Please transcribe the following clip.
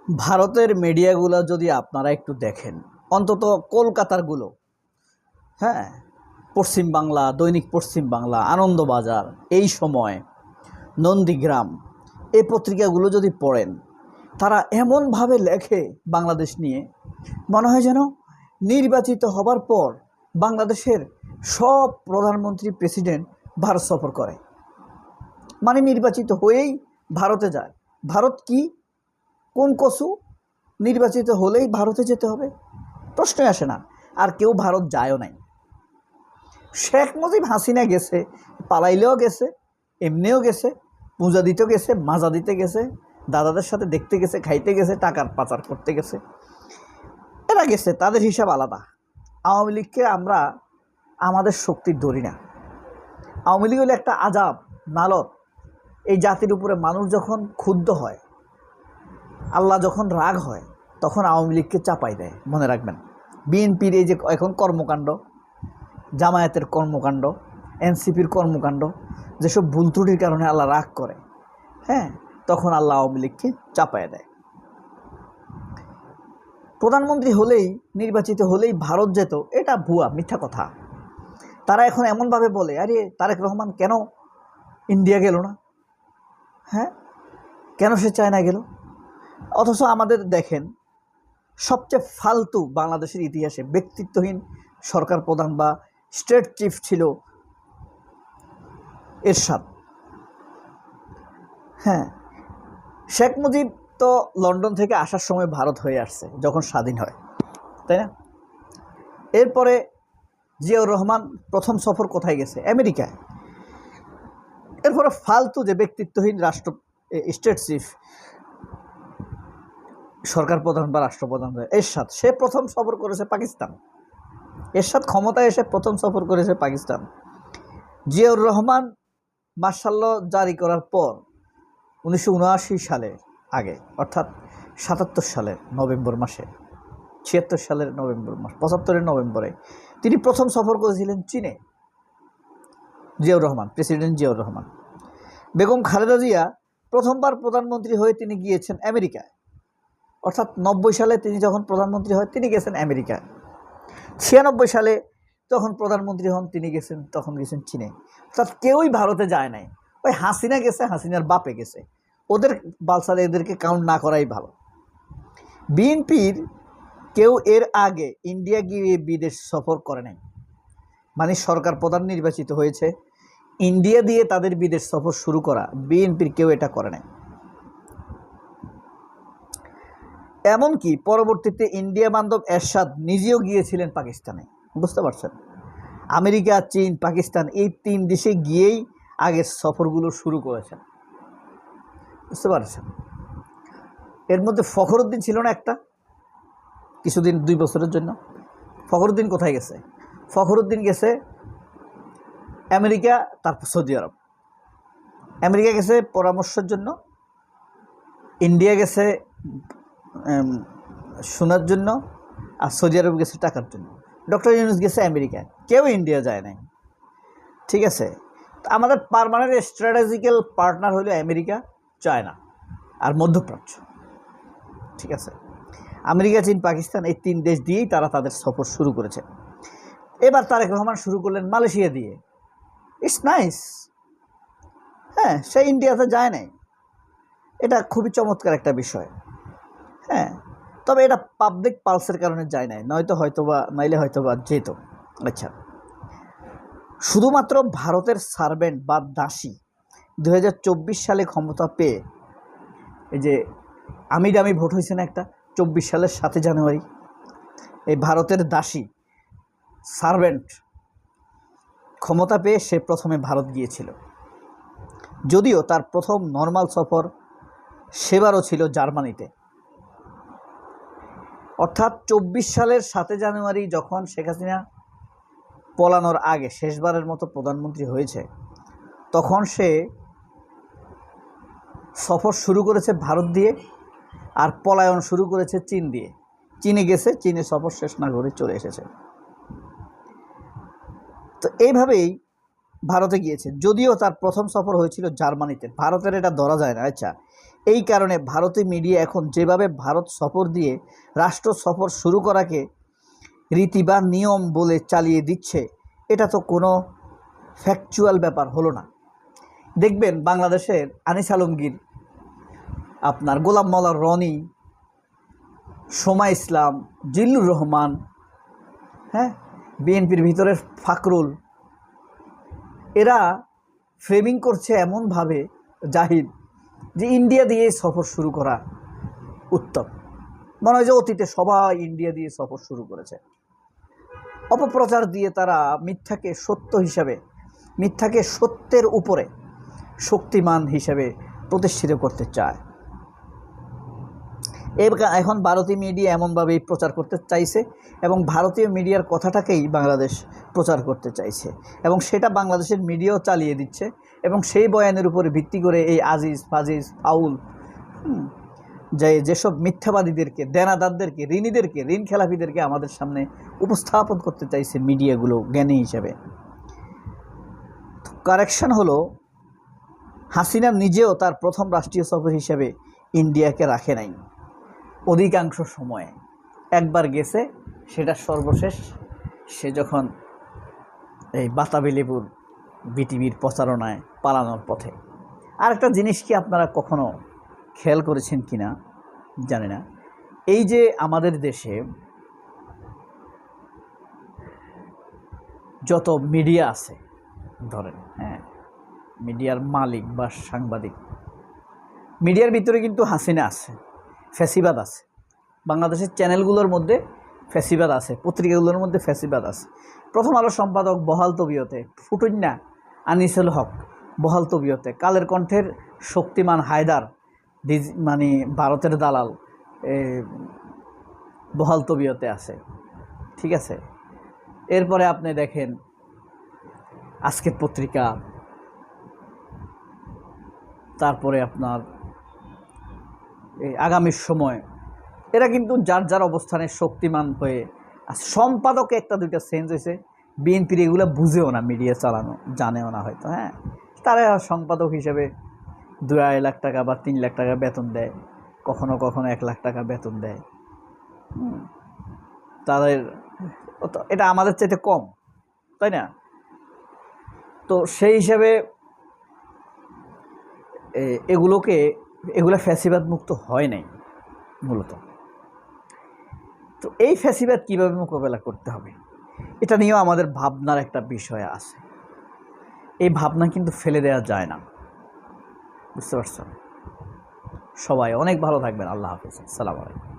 ভারতের মিডিয়াগুলো যদি আপনারা একটু দেখেন, অন্তত কলকাতারগুলো, হ্যাঁ, পশ্চিম বাংলা, দৈনিক পশ্চিম বাংলা, আনন্দবাজার, এই সময়, নন্দীগ্রাম, এই পত্রিকাগুলো যদি পড়েন, তারা এমনভাবে লেখে বাংলাদেশ নিয়ে, মনে হয় যেন নির্বাচিত হবার পর বাংলাদেশের সব প্রধানমন্ত্রী, প্রেসিডেন্ট ভারত সফর করে, মানে নির্বাচিত হয়েই ভারতে যায়। ভারত কি, কোন কসু? নির্বাচিত হলেই ভারতে যেতে হবে, প্রশ্নই আসে না। আর কেউ ভারত যায়ও নাই। শেখ মুজিব হাসিনা গেছে, পালাইলেও গেছে, এমনিও গেছে, পূজা দিতে গেছে, মাজা দিতে গেছে, দাদাদের সাথে দেখতে গেছে, খাইতে গেছে, টাকার পাচার করতে গেছে, এরা গেছে, তাদের হিসাব আলাদা। আওয়ামী লীগকে আমরা আমাদের শক্তির ধরি না। আওয়ামী লীগ হলো একটা আজাব নালত। এই জাতির উপরে মানুষ যখন ক্ষুব্ধ হয়, আল্লাহ যখন রাগ হয়, তখন আওয়ামী লীগকে চাপাই দেয়, মনে রাখবেন। বিএনপির এই যে এখন কর্মকাণ্ড, জামায়াতের কর্মকাণ্ড, এনসিপির কর্মকাণ্ড, যেসব ভুল ত্রুটির কারণে আল্লাহ রাগ করে, হ্যাঁ, তখন আল্লাহ আওয়ামী লীগকে চাপাই দেয়। প্রধানমন্ত্রী হলেই, নির্বাচিত হলেই ভারত যেত, এটা ভুয়া, মিথ্যা কথা। তারা এখন এমনভাবে বলে, আরে তারেক রহমান কেন ইন্ডিয়া গেল না, হ্যাঁ, কেন সে চায়না গেল? অথচ আমাদের দেখেন, সবচেয়ে ফালতু বাংলাদেশের ইতিহাসে ব্যক্তিত্বহীন সরকার প্রধান বা স্টেট চিফ ছিল এরশাদ। হ্যাঁ, শেখ মুজিব তো লন্ডন থেকে আসার সময় ভারত হয়ে আসছে যখন স্বাধীন হয়, তাই না? এরপরে জিয়াউর রহমান প্রথম সফর কোথায় গেছে? আমেরিকায়। এরপরে ফালতু যে ব্যক্তিত্বহীন স্টেট চিফ, সরকার প্রধান বা রাষ্ট্রপ্রধান এরশাদ, সে প্রথম সফর করেছে পাকিস্তান। এরশাদ ক্ষমতায় এসে প্রথম সফর করেছে পাকিস্তান। জিয়াউর রহমান মার্শাল ল জারি করার পর 1979 সালে আগে, অর্থাৎ 77 সালের নভেম্বর মাসে, 76 সালের নভেম্বর মাস, 75-এর নভেম্বরে তিনি প্রথম সফর করেছিলেন চীনে। জিয়াউর রহমান, প্রেসিডেন্ট জিয়াউর রহমান। বেগম খালেদা জিয়া প্রথমবার প্রধানমন্ত্রী হয়ে তিনি গিয়েছেন আমেরিকায়, অর্থাৎ 90 সালে তিনি যখন প্রধানমন্ত্রী হয় তিনি গেছেন আমেরিকায়। 96 সালে যখন প্রধানমন্ত্রী হন তিনি তখন গেছেন চীনে। অর্থাৎ কেউই ভারতে যায় নাই। ওই হাসিনা গেছে, হাসিনার বাপে গেছে, ওদের বালসালে এদেরকে কাউন্ট না করাই ভালো। বিএনপির কেউ এর আগে ইন্ডিয়া গিয়ে বিদেশ সফর করে নাই, মানে সরকার প্রধান নির্বাচিত হয়েছে, ইন্ডিয়া দিয়ে তাদের বিদেশ সফর শুরু করা, বিএনপির কেউ এটা করে নাই। এমনকি পরবর্তীতে ইন্ডিয়া বান্ধব এরশাদ নিজেও গিয়েছিলেন পাকিস্তানে, বুঝতে পারছেন? আমেরিকা, চীন, পাকিস্তান, এই 3 দেশে গিয়েই আগের সফরগুলো শুরু করেছেন, বুঝতে পারছেন? এর মধ্যে ফখরুদ্দিন ছিল না একটা, কিছুদিন, 2 বছরের জন্য। ফখরুদ্দিন কোথায় গেছে? ফখরুদ্দিন গেছে আমেরিকা, তারপর সৌদি আরব। আমেরিকা গেছে পরামর্শের জন্য, ইন্ডিয়া গেছে শোনার জন্য, আর সৌদি আরব গেছে টাকার জন্য। ডক্টর ইউনূস গেছে আমেরিকায়, কেউ ইন্ডিয়া যায় নাই, ঠিক আছে? আমাদের পার্মানেন্ট স্ট্র্যাটেজিক্যাল পার্টনার হলো আমেরিকা, চায়না আর মধ্যপ্রাচ্য, ঠিক আছে? আমেরিকা, চীন, পাকিস্তান, এই 3 দেশ দিয়েই তারা তাদের সফর শুরু করেছে। এবার তারেক রহমান শুরু করলেন মালয়েশিয়া দিয়ে। ইটস নাইস, হ্যাঁ, সে ইন্ডিয়াতে যায় নাই, এটা খুবই চমৎকার একটা বিষয়, হ্যাঁ। তবে এটা পাবলিক পালসের কারণে যায় নাই, নাইলে হয়তোবা যেত। আচ্ছা, শুধুমাত্র ভারতের সার্ভেন্ট বা দাসী 2024 সালে ক্ষমতা পেয়ে, এই যে আমিডামি ভোট হয়েছে না একটা 24 সালের 7 জানুয়ারি, এই ভারতের দাসী সার্ভেন্ট ক্ষমতা পেয়ে সে প্রথমে ভারত গিয়েছিল, যদিও তার প্রথম নর্মাল সফর সেবারও ছিল জার্মানিতে। অর্থাৎ 24 সালের 7 জানুয়ারি যখন শেখ হাসিনা পলানোর আগে শেষবারের মতো প্রধানমন্ত্রী হয়েছে, তখন সে সফর শুরু করেছে ভারত দিয়ে, আর পলায়ন শুরু করেছে চীন দিয়ে। চীনে গেছে, চীনে সফর শেষ না করে চলে এসেছে। তো এইভাবেই ভারতে গিয়েছে, যদিও তার প্রথম সফর হয়েছিল জার্মানিতে। ভারতের এটা ধরা যায় না। আচ্ছা, এই কারণে ভারতীয় মিডিয়া এখন যেভাবে ভারত সফর দিয়ে রাষ্ট্র সফর শুরু করাকে রীতি বা নিয়ম বলে চালিয়ে দিচ্ছে, এটা তো কোনো ফ্যাকচুয়াল ব্যাপার হলো না। দেখবেন বাংলাদেশের আনিস আলমগীর, আপনার গোলাম মাওলা রনি, সোমা ইসলাম, জিল্লুর রহমান, হ্যাঁ, বিএনপির ভিতরের ফাকরুল, এরা ফ্রেমিং করছে এমনভাবে জাহিদ যে ইন্ডিয়া দিয়ে সফর শুরু করা উত্তম। মনে হয় যে অতীতে সবাই ইন্ডিয়া দিয়ে সফর শুরু করেছে। অপপ্রচার দিয়ে তারা মিথ্যাকে সত্য হিসাবে, মিথ্যাকে সত্যের উপরে শক্তিমান হিসাবে প্রতিষ্ঠিত করতে চায়। এখন ভারতীয় মিডিয়া এমনভাবেই প্রচার করতে চাইছে এবং ভারতীয় মিডিয়ার কথাটাকেই বাংলাদেশ প্রচার করতে চাইছে এবং সেটা বাংলাদেশের মিডিয়াও চালিয়ে দিচ্ছে এবং সেই বয়ানের উপরে ভিত্তি করে এই আজিজ ফাজিজ ফাউল যেসব মিথ্যাবাদীদেরকে, দেনাদারদেরকে, ঋণীদেরকে, ঋণ খেলাপিদেরকে আমাদের সামনে উপস্থাপন করতে চাইছে মিডিয়াগুলো জ্ঞানী হিসেবে। কারেকশন হলো, হাসিনা নিজেও তার প্রথম রাষ্ট্রীয় সফর হিসেবে ইন্ডিয়াকে রাখে নাই। অধিকাংশ সময়ে একবার গেছে, সেটা সর্বশেষ সে যখন এই বাতাবি লেবুর বিটিভির প্রচারণায় পালানোর পথে। আরেকটা জিনিস কি আপনারা কখনো খেয়াল করেছেন কি না জানি না, এই যে আমাদের দেশে যত মিডিয়া আছে, ধরেন, হ্যাঁ, মিডিয়ার মালিক বা সাংবাদিক, মিডিয়ার ভিতরে কিন্তু হাসিনা আছে, ফ্যাসিবাদ আছে। বাংলাদেশের চ্যানেলগুলোর মধ্যে ফ্যাসিবাদ আছে, পত্রিকাগুলোর মধ্যে ফ্যাসিবাদ আছে। প্রথম আলো সম্পাদক বহাল তবিয়তে, ফুটুন্না আনিসুল হক বহাল তবিয়তে, কালের কণ্ঠের শক্তিমান হায়দার, মানে ভারতের দালাল, বহাল তবিয়তে আছে, ঠিক আছে। এরপরে আপনি দেখেন আজকের পত্রিকা, তারপরে আপনার আগামীর সময়, এরা কিন্তু যার যার অবস্থানে শক্তিমান হয়ে সম্পাদকে একটা দুইটা চেঞ্জ হয়েছে। বিএনপির এগুলো বুঝেও না, মিডিয়া চালানো জানেও না হয়তো, হ্যাঁ, তারা সম্পাদক হিসেবে 2-2.5 লাখ টাকা বা 3 লাখ টাকা বেতন দেয়, কখনো কখনো 1 লাখ টাকা বেতন দেয়। তাদের এটা আমাদের চাইতে কম, তাই না? তো সেই হিসাবে এগুলো ফ্যাসিবাদ মুক্ত হয় নাই মূলত। তো এই ফ্যাসিবাদ কীভাবে মোকাবেলা করতে হবে, এটা নিয়েও আমাদের ভাবনার একটা বিষয় আছে। এই ভাবনা কিন্তু ফেলে দেওয়া যায় না, বুঝতে পারছেন? সবাই অনেক ভালো থাকবেন। আল্লাহ হাফেজ। আসসালামু আলাইকুম।